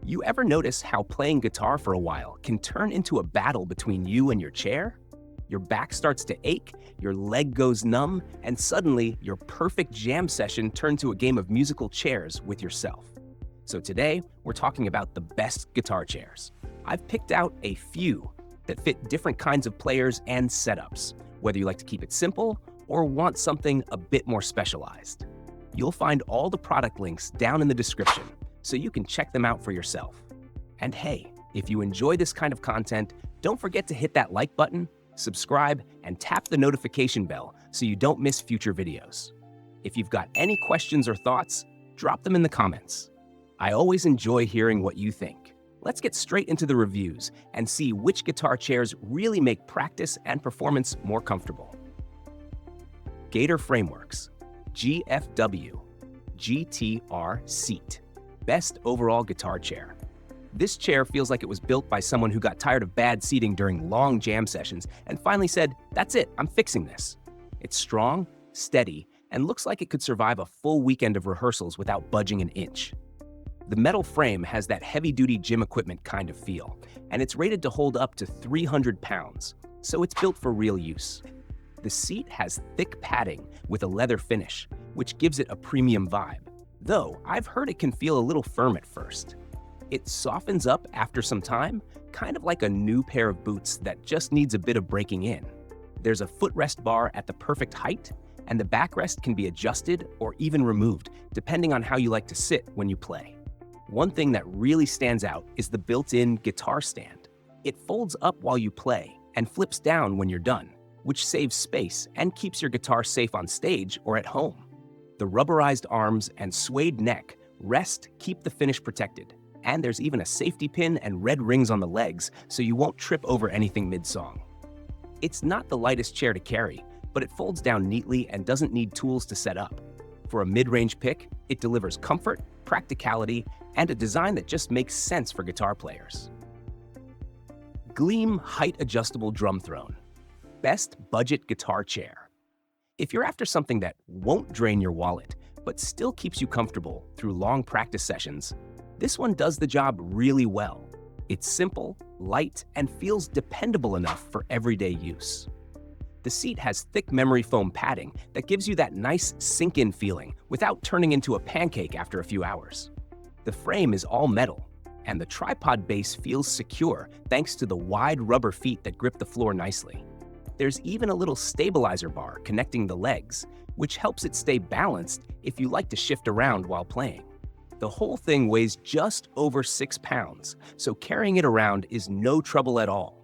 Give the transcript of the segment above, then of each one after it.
You ever notice how playing guitar for a while can turn into a battle between you and your chair? Your back starts to ache, your leg goes numb, and suddenly your perfect jam session turned to a game of musical chairs with yourself. So today, we're talking about the best guitar chairs. I've picked out a few that fit different kinds of players and setups, whether you like to keep it simple or want something a bit more specialized. You'll find all the product links down in the description, so you can check them out for yourself. And hey, if you enjoy this kind of content, don't forget to hit that like button, subscribe, and tap the notification bell so you don't miss future videos. If you've got any questions or thoughts, drop them in the comments. I always enjoy hearing what you think. Let's get straight into the reviews and see which guitar chairs really make practice and performance more comfortable. Gator Frameworks GFW-GTR-SEAT. Best overall guitar chair. This chair feels like it was built by someone who got tired of bad seating during long jam sessions and finally said, "That's it, I'm fixing this." It's strong, steady, and looks like it could survive a full weekend of rehearsals without budging an inch. The metal frame has that heavy-duty gym equipment kind of feel, and it's rated to hold up to 300 pounds, so it's built for real use. The seat has thick padding with a leather finish, which gives it a premium vibe, though I've heard it can feel a little firm at first. It softens up after some time, kind of like a new pair of boots that just needs a bit of breaking in. There's a footrest bar at the perfect height, and the backrest can be adjusted or even removed, depending on how you like to sit when you play. One thing that really stands out is the built-in guitar stand. It folds up while you play and flips down when you're done, which saves space and keeps your guitar safe on stage or at home. The rubberized arms and suede neck rest keep the finish protected, and there's even a safety pin and red rings on the legs so you won't trip over anything mid-song. It's not the lightest chair to carry, but it folds down neatly and doesn't need tools to set up. For a mid-range pick, it delivers comfort, practicality, and a design that just makes sense for guitar players. Gleam Height Adjustable Drum Throne. Best budget guitar chair. If you're after something that won't drain your wallet, but still keeps you comfortable through long practice sessions, this one does the job really well. It's simple, light, and feels dependable enough for everyday use. The seat has thick memory foam padding that gives you that nice sink-in feeling without turning into a pancake after a few hours. The frame is all metal, and the tripod base feels secure thanks to the wide rubber feet that grip the floor nicely. There's even a little stabilizer bar connecting the legs, which helps it stay balanced if you like to shift around while playing. The whole thing weighs just over 6 pounds, so carrying it around is no trouble at all.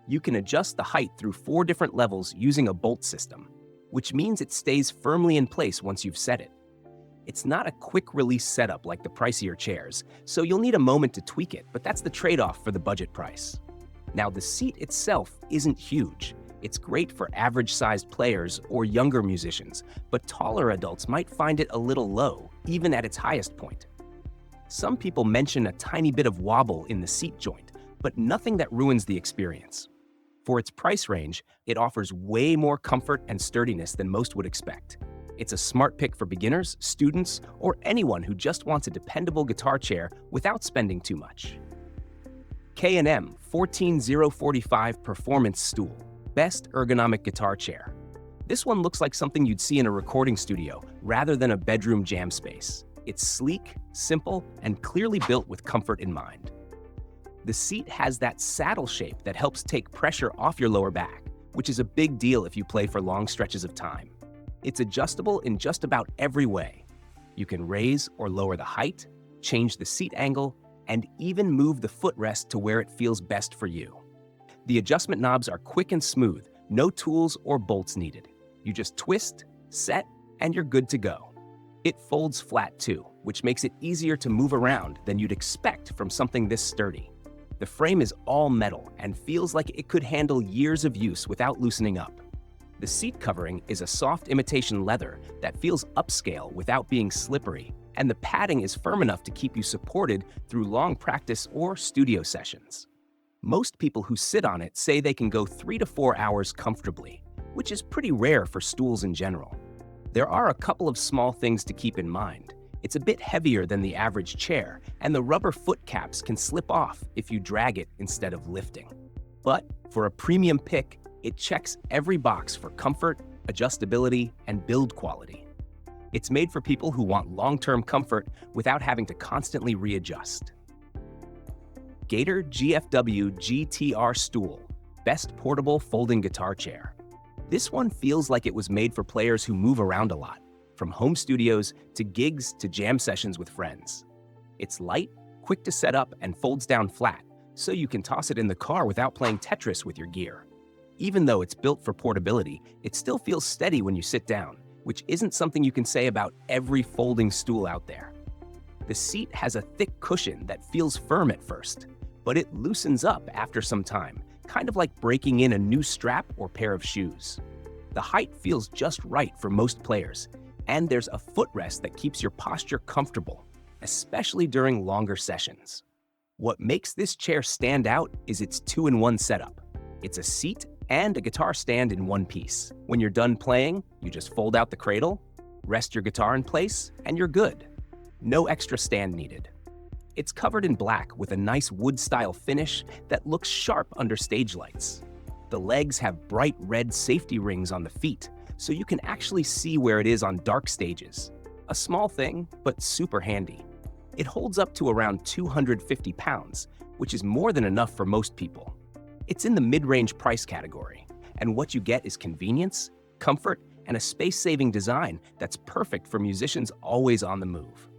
You can adjust the height through 4 different levels using a bolt system, which means it stays firmly in place once you've set it. It's not a quick release setup like the pricier chairs, so you'll need a moment to tweak it, but that's the trade-off for the budget price. Now, the seat itself isn't huge. It's great for average-sized players or younger musicians, but taller adults might find it a little low, even at its highest point. Some people mention a tiny bit of wobble in the seat joint, but nothing that ruins the experience. For its price range, it offers way more comfort and sturdiness than most would expect. It's a smart pick for beginners, students, or anyone who just wants a dependable guitar chair without spending too much. K&M 14045 Performance Stool. Best ergonomic guitar chair. This one looks like something you'd see in a recording studio rather than a bedroom jam space. It's sleek, simple, and clearly built with comfort in mind. The seat has that saddle shape that helps take pressure off your lower back, which is a big deal if you play for long stretches of time. It's adjustable in just about every way. You can raise or lower the height, change the seat angle, and even move the footrest to where it feels best for you. The adjustment knobs are quick and smooth, no tools or bolts needed. You just twist, set, and you're good to go. It folds flat too, which makes it easier to move around than you'd expect from something this sturdy. The frame is all metal and feels like it could handle years of use without loosening up. The seat covering is a soft imitation leather that feels upscale without being slippery, and the padding is firm enough to keep you supported through long practice or studio sessions. Most people who sit on it say they can go 3 to 4 hours comfortably, which is pretty rare for stools in general. There are a couple of small things to keep in mind. It's a bit heavier than the average chair, and the rubber foot caps can slip off if you drag it instead of lifting. But for a premium pick, it checks every box for comfort, adjustability, and build quality. It's made for people who want long-term comfort without having to constantly readjust. Gator GFW-GTR-STOOL, Best Portable Folding Guitar Chair. This one feels like it was made for players who move around a lot, from home studios to gigs to jam sessions with friends. It's light, quick to set up, and folds down flat, so you can toss it in the car without playing Tetris with your gear. Even though it's built for portability, it still feels steady when you sit down, which isn't something you can say about every folding stool out there. The seat has a thick cushion that feels firm at first, but it loosens up after some time, kind of like breaking in a new strap or pair of shoes. The height feels just right for most players, and there's a footrest that keeps your posture comfortable, especially during longer sessions. What makes this chair stand out is its 2-in-1 setup. It's a seat and a guitar stand in one piece. When you're done playing, you just fold out the cradle, rest your guitar in place, and you're good. No extra stand needed. It's covered in black with a nice wood-style finish that looks sharp under stage lights. The legs have bright red safety rings on the feet, so you can actually see where it is on dark stages. A small thing, but super handy. It holds up to around 250 pounds, which is more than enough for most people. It's in the mid-range price category, and what you get is convenience, comfort, and a space-saving design that's perfect for musicians always on the move.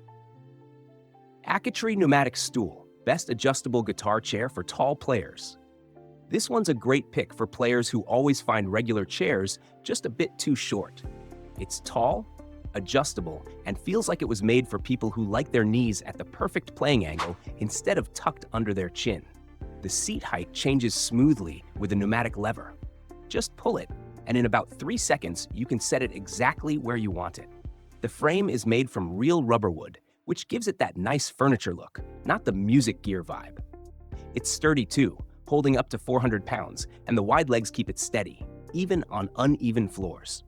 Akatri Pneumatic Stool, Best Adjustable Guitar Chair for Tall Players. This one's a great pick for players who always find regular chairs just a bit too short. It's tall, adjustable, and feels like it was made for people who like their knees at the perfect playing angle instead of tucked under their chin. The seat height changes smoothly with a pneumatic lever. Just pull it, and in about 3 seconds, you can set it exactly where you want it. The frame is made from real rubber wood, which gives it that nice furniture look, not the music gear vibe. It's sturdy too, holding up to 400 pounds, and the wide legs keep it steady, even on uneven floors.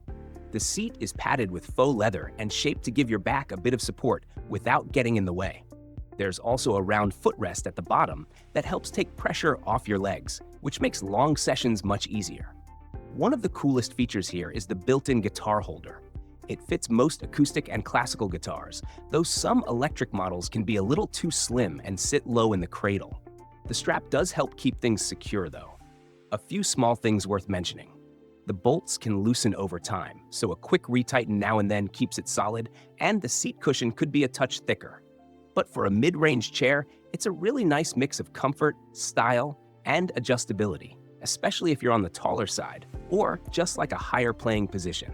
The seat is padded with faux leather and shaped to give your back a bit of support without getting in the way. There's also a round footrest at the bottom that helps take pressure off your legs, which makes long sessions much easier. One of the coolest features here is the built-in guitar holder. It fits most acoustic and classical guitars, though some electric models can be a little too slim and sit low in the cradle. The strap does help keep things secure though. A few small things worth mentioning. The bolts can loosen over time, so a quick retighten now and then keeps it solid, and the seat cushion could be a touch thicker. But for a mid-range chair, it's a really nice mix of comfort, style, and adjustability, especially if you're on the taller side, or just like a higher playing position.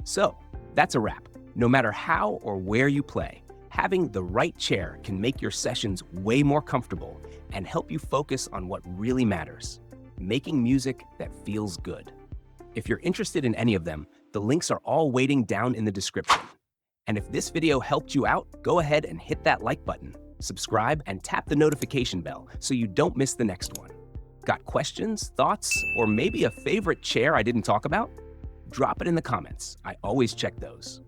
So, that's a wrap. No matter how or where you play, having the right chair can make your sessions way more comfortable and help you focus on what really matters, making music that feels good. If you're interested in any of them, the links are all waiting down in the description. And if this video helped you out, go ahead and hit that like button, subscribe, and tap the notification bell so you don't miss the next one. Got questions, thoughts, or maybe a favorite chair I didn't talk about? Drop it in the comments. I always check those.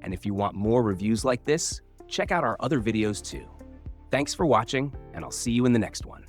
And if you want more reviews like this, check out our other videos too. Thanks for watching, and I'll see you in the next one.